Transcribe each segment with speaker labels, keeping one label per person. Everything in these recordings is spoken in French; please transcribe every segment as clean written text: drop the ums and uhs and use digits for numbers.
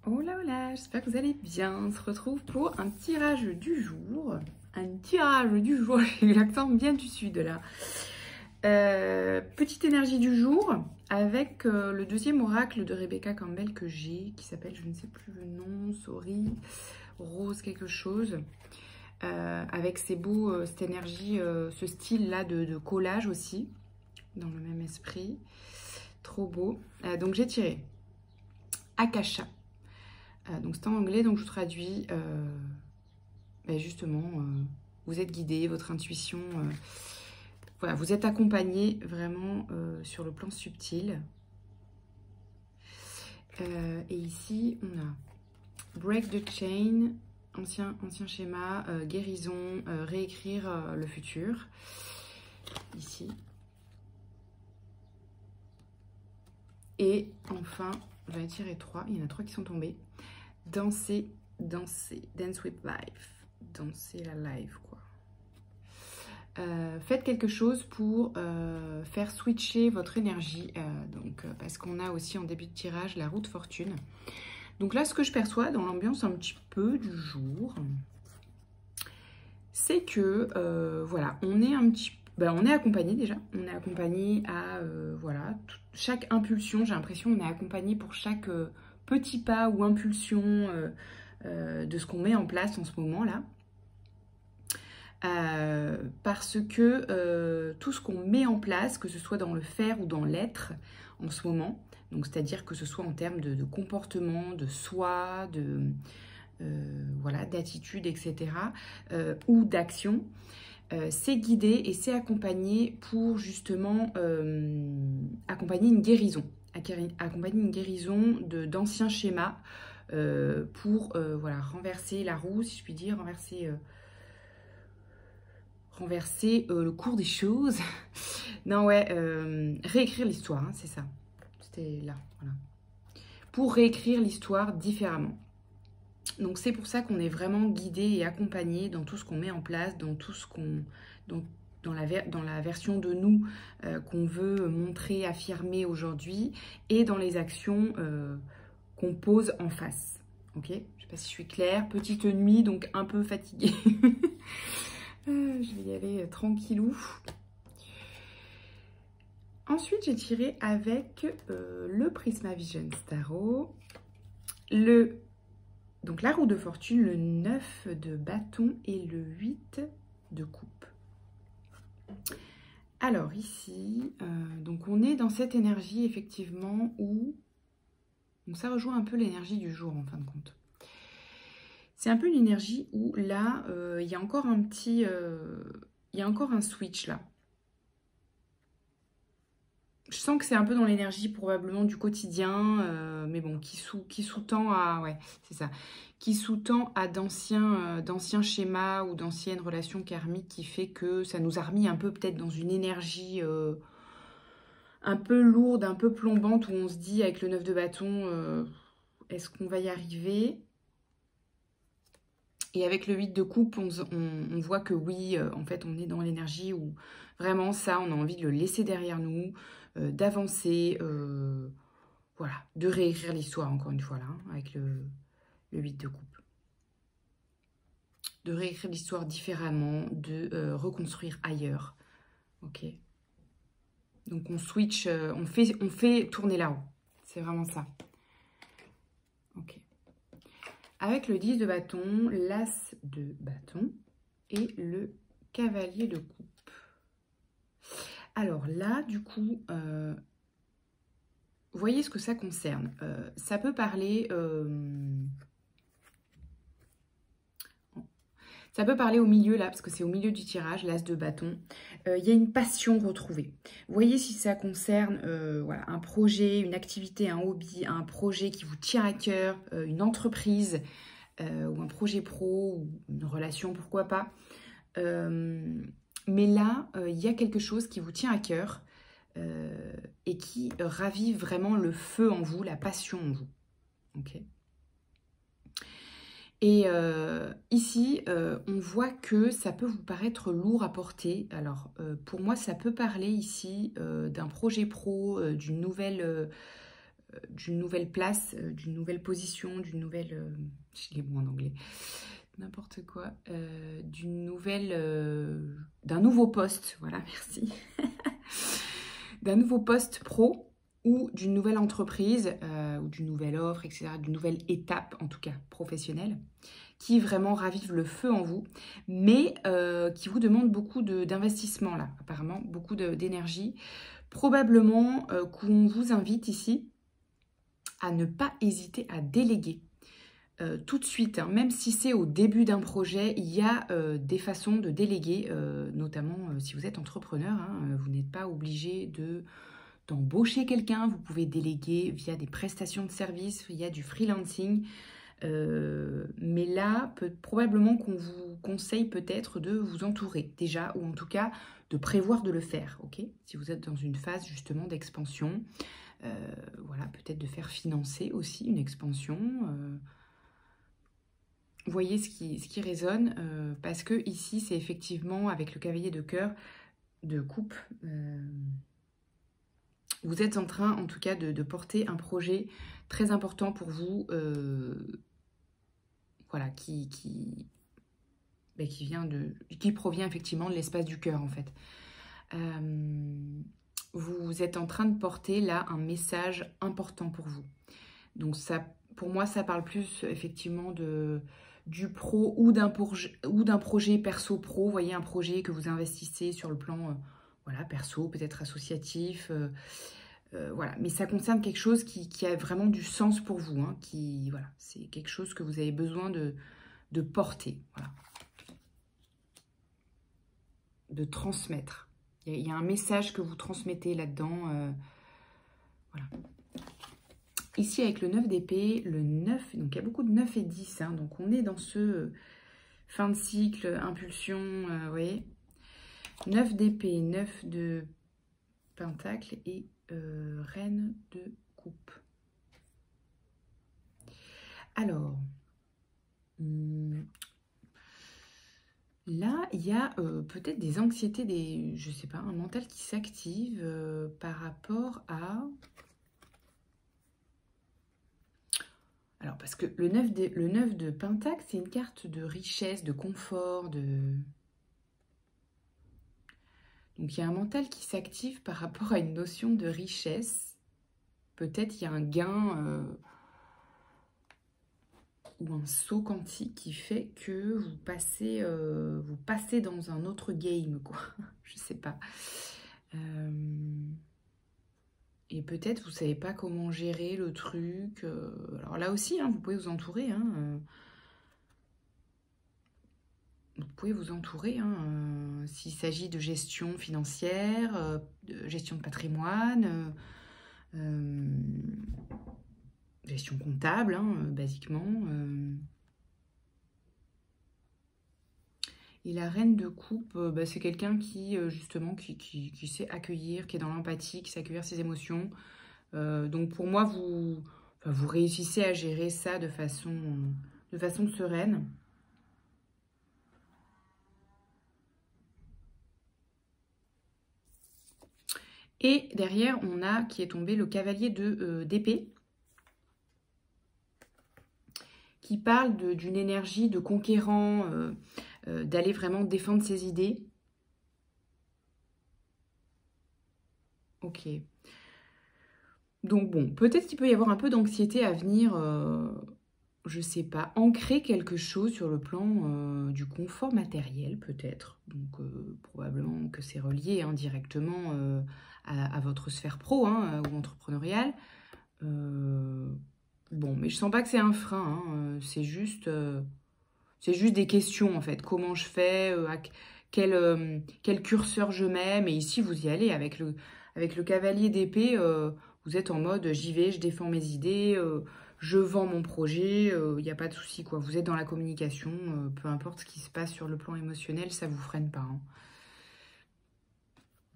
Speaker 1: Oh là, j'espère que vous allez bien. On se retrouve pour un tirage du jour. Un tirage du jour, j'ai l'accent bien du sud là. Petite énergie du jour avec le deuxième oracle de Rebecca Campbell que j'ai, qui s'appelle, je ne sais plus le nom, sorry, rose quelque chose. Avec ces beaux, cette énergie, ce style là de collage aussi, dans le même esprit. Trop beau. Donc j'ai tiré Akasha. Donc c'est en anglais, donc je traduis justement, vous êtes guidé, votre intuition, voilà, vous êtes accompagné vraiment sur le plan subtil. Et ici, on a Break the Chain, ancien schéma, guérison, réécrire le futur. Ici. Et enfin, j'en ai tiré 3, il y en a 3 qui sont tombés. Danser, dance with life. Danser la life, quoi. Faites quelque chose pour faire switcher votre énergie. Parce qu'on a aussi en début de tirage la roue de fortune. Donc là, ce que je perçois dans l'ambiance un petit peu du jour, c'est que, voilà, on est un petit peu... on est accompagné déjà. On est accompagné à, voilà, chaque impulsion. J'ai l'impression qu'on est accompagné pour chaque petit pas ou impulsion de ce qu'on met en place en ce moment-là. Parce que tout ce qu'on met en place, que ce soit dans le faire ou dans l'être en ce moment, donc c'est-à-dire que ce soit en termes de comportement, de soi, voilà, d'attitude, etc., ou d'action, c'est guidé et c'est accompagné pour justement accompagner une guérison, d'anciens schémas pour voilà, renverser la roue, si je puis dire, renverser le cours des choses. Non, ouais, réécrire l'histoire, hein, c'est ça. C'était là, voilà. Pour réécrire l'histoire différemment. Donc c'est pour ça qu'on est vraiment guidé et accompagné dans tout ce qu'on met en place, dans tout ce qu'on... Dans la version de nous qu'on veut montrer, affirmer aujourd'hui, et dans les actions qu'on pose en face. Ok? Je ne sais pas si je suis claire. Petite nuit, donc un peu fatiguée. Je vais y aller tranquillou. Ensuite, j'ai tiré avec le Prisma Vision Tarot, donc la roue de fortune, le 9 de bâton et le 8 de coupe. Alors ici, donc on est dans cette énergie effectivement où, donc ça rejoint un peu l'énergie du jour en fin de compte. C'est un peu une énergie où là, il y a encore un petit, il y a encore un switch là. Je sens que c'est un peu dans l'énergie probablement du quotidien, mais bon, qui sous-tend à, ouais, c'est ça, qui sous-tend à d'anciens schémas ou d'anciennes relations karmiques, qui fait que ça nous a remis un peu peut-être dans une énergie un peu lourde, un peu plombante, où on se dit avec le 9 de bâton, est-ce qu'on va y arriver? Et avec le 8 de coupe, on voit que oui, en fait, on est dans l'énergie où vraiment ça, on a envie de le laisser derrière nous, d'avancer, voilà, de réécrire l'histoire, encore une fois, là, hein, avec le 8 de coupe. De réécrire l'histoire différemment, de reconstruire ailleurs, ok? Donc on switch, on fait tourner la roue, c'est vraiment ça, ok? Avec le 10 de bâton, l'as de bâton et le cavalier de coupe. Alors là, du coup, voyez ce que ça concerne. Ça peut parler... ça peut parler au milieu, là, parce que c'est au milieu du tirage, l'as de bâton. Il y a une passion retrouvée. Voyez si ça concerne voilà, un projet, une activité, un hobby, un projet qui vous tient à cœur, une entreprise, ou un projet pro, ou une relation, pourquoi pas. Mais là, il y a quelque chose qui vous tient à cœur et qui ravive vraiment le feu en vous, la passion en vous. Ok. Et ici, on voit que ça peut vous paraître lourd à porter. Alors, pour moi, ça peut parler ici d'un projet pro, d'une nouvelle d'une nouvelle place, d'une nouvelle position, d'une nouvelle... j'ai les mots en anglais. N'importe quoi. D'un nouveau poste. Voilà, merci. D'un nouveau poste pro ou d'une nouvelle entreprise ou d'une nouvelle offre, etc. D'une nouvelle étape, en tout cas, professionnelle, qui vraiment ravive le feu en vous, mais qui vous demande beaucoup d'investissement, là, apparemment, beaucoup d'énergie. Probablement qu'on vous invite ici à ne pas hésiter à déléguer tout de suite, hein. Même si c'est au début d'un projet, il y a des façons de déléguer, notamment si vous êtes entrepreneur, hein, vous n'êtes pas obligé d'embaucher quelqu'un, vous pouvez déléguer via des prestations de services, il y a du freelancing, mais là, probablement qu'on vous conseille peut-être de vous entourer déjà, ou en tout cas de prévoir de le faire, ok? Si vous êtes dans une phase justement d'expansion, voilà, peut-être de faire financer aussi une expansion. Voyez ce qui résonne, parce que ici, c'est effectivement avec le cavalier de cœur, de coupe, vous êtes en train, en tout cas, de porter un projet très important pour vous, voilà, qui provient effectivement de l'espace du cœur, en fait. Vous êtes en train de porter là un message important pour vous. Donc ça, pour moi, ça parle plus effectivement du pro ou d'un projet perso-pro. Vous voyez, un projet que vous investissez sur le plan voilà, perso, peut-être associatif. Voilà. Mais ça concerne quelque chose qui a vraiment du sens pour vous. Hein, voilà, c'est quelque chose que vous avez besoin de porter. Voilà. De transmettre. Il y a un message que vous transmettez là-dedans. Voilà. Ici, avec le 9 d'épée, le 9, donc il y a beaucoup de 9 et 10. Hein, donc on est dans ce fin de cycle, impulsion, vous voyez. 9 d'épée, 9 de pentacle et reine de coupe. Alors, là, il y a peut-être des anxiétés, je sais pas, un mental qui s'active par rapport à... Alors, parce que le 9 de pentacle, c'est une carte de richesse, de confort, Donc, il y a un mental qui s'active par rapport à une notion de richesse. Peut-être il y a un gain... ou un saut quantique qui fait que vous passez dans un autre game, quoi. Je sais pas. Et peut-être vous savez pas comment gérer le truc. Alors là aussi, hein, vous pouvez vous entourer. Hein, vous pouvez vous entourer hein, s'il s'agit de gestion financière, de gestion de patrimoine, gestion comptable, hein, basiquement. Et la reine de coupe, bah, c'est quelqu'un qui, justement, qui sait accueillir, qui est dans l'empathie, qui sait accueillir ses émotions. Donc pour moi, vous réussissez à gérer ça de façon sereine. Et derrière, on a qui est tombé le cavalier d'épée, qui parle d'une énergie de conquérant, d'aller vraiment défendre ses idées. Ok. Donc bon, peut-être qu'il peut y avoir un peu d'anxiété à venir, je sais pas, ancrer quelque chose sur le plan du confort matériel peut-être. Donc probablement que c'est relié hein, directement à votre sphère pro hein, ou entrepreneuriale. Bon, mais je sens pas que c'est un frein, hein, c'est juste des questions en fait. Comment je fais, quel curseur je mets, mais ici vous y allez avec le cavalier d'épée, vous êtes en mode j'y vais, je défends mes idées, je vends mon projet, il n'y a pas de souci quoi. Vous êtes dans la communication, peu importe ce qui se passe sur le plan émotionnel, ça vous freine pas. Hein.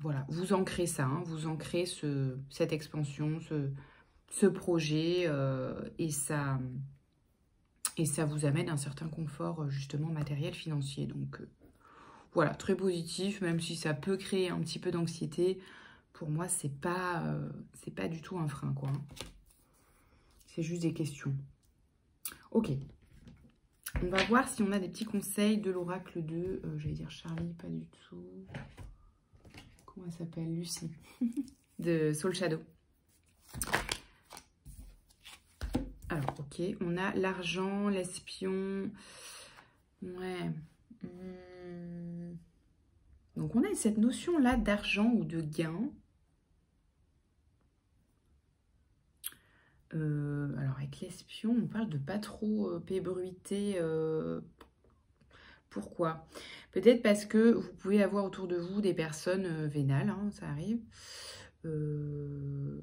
Speaker 1: Voilà, vous ancrez ça, hein, vous ancrez cette expansion, ce projet et ça vous amène un certain confort justement matériel, financier. Donc voilà, très positif, même si ça peut créer un petit peu d'anxiété. Pour moi, c'est pas du tout un frein, quoi. C'est juste des questions. Ok. On va voir si on a des petits conseils de l'oracle de... j'allais dire Charlie, pas du tout. Comment elle s'appelle? Lucie. De Soul Shadow. Alors, ok. On a l'argent, l'espion. Ouais. Donc, on a cette notion-là d'argent ou de gain. Alors, avec l'espion, on parle de pas trop pébruiter. Pourquoi? Peut-être parce que vous pouvez avoir autour de vous des personnes vénales, hein, ça arrive. Ou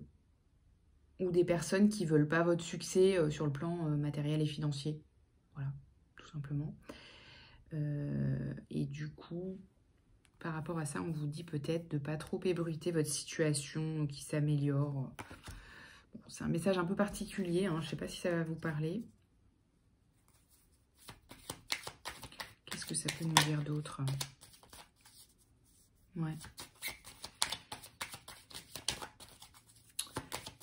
Speaker 1: des personnes qui ne veulent pas votre succès sur le plan matériel et financier. Voilà, tout simplement. Et du coup, par rapport à ça, on vous dit peut-être de ne pas trop ébruiter votre situation qui s'améliore. Bon, c'est un message un peu particulier, hein, je ne sais pas si ça va vous parler. Qu'est-ce que ça peut nous dire d'autre? Ouais.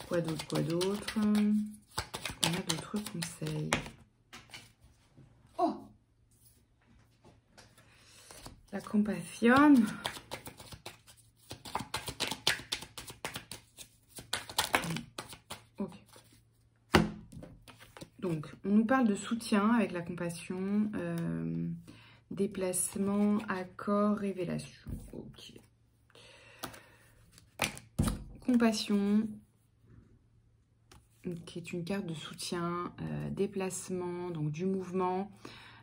Speaker 1: Quoi d'autre? On a d'autres conseils. Oh! La compassion. Ok. Donc, on nous parle de soutien avec la compassion. Déplacement, accord, révélation. Ok. Compassion. Qui est une carte de soutien, déplacement, donc du mouvement,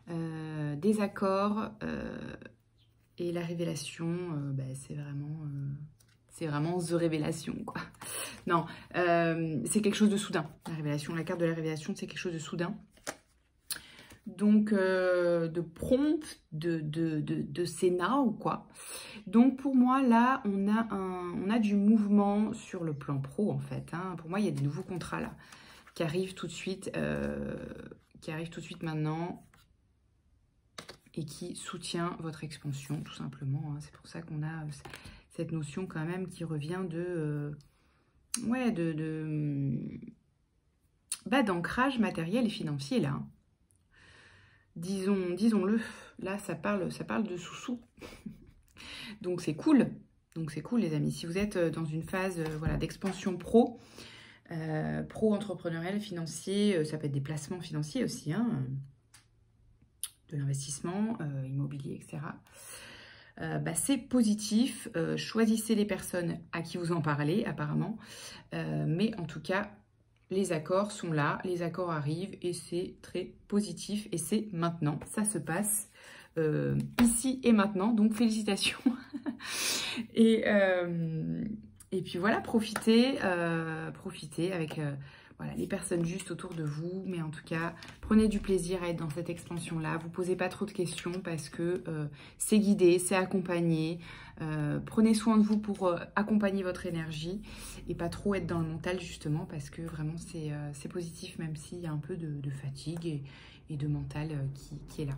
Speaker 1: des accords et la révélation, c'est vraiment the révélation, quoi. Non, c'est quelque chose de soudain, la révélation. La carte de la révélation, c'est quelque chose de soudain. Donc, de prompt, de Sénat ou quoi. Donc, pour moi, là, on a du mouvement sur le plan pro, en fait. Hein. Pour moi, il y a des nouveaux contrats, là, qui arrivent tout de suite, maintenant, et qui soutient votre expansion, tout simplement. Hein. C'est pour ça qu'on a cette notion, quand même, qui revient d'ancrage matériel et financier, là. Hein. Disons-le, là, ça parle de sous-sous. Donc, c'est cool. Donc, c'est cool, les amis. Si vous êtes dans une phase voilà, d'expansion pro-entrepreneurial, financier, ça peut être des placements financiers aussi, hein, de l'investissement, immobilier, etc. C'est positif. Choisissez les personnes à qui vous en parlez, apparemment. Mais en tout cas, les accords sont là, les accords arrivent et c'est très positif et c'est maintenant, ça se passe ici et maintenant, donc félicitations. et puis voilà, profitez avec voilà, les personnes juste autour de vous, mais en tout cas, prenez du plaisir à être dans cette expansion-là, vous posez pas trop de questions parce que c'est guidé, c'est accompagné, prenez soin de vous pour accompagner votre énergie et pas trop être dans le mental justement parce que vraiment c'est positif même s'il y a un peu de fatigue et de mental qui est là.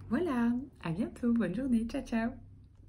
Speaker 1: Voilà, à bientôt, bonne journée, ciao ciao.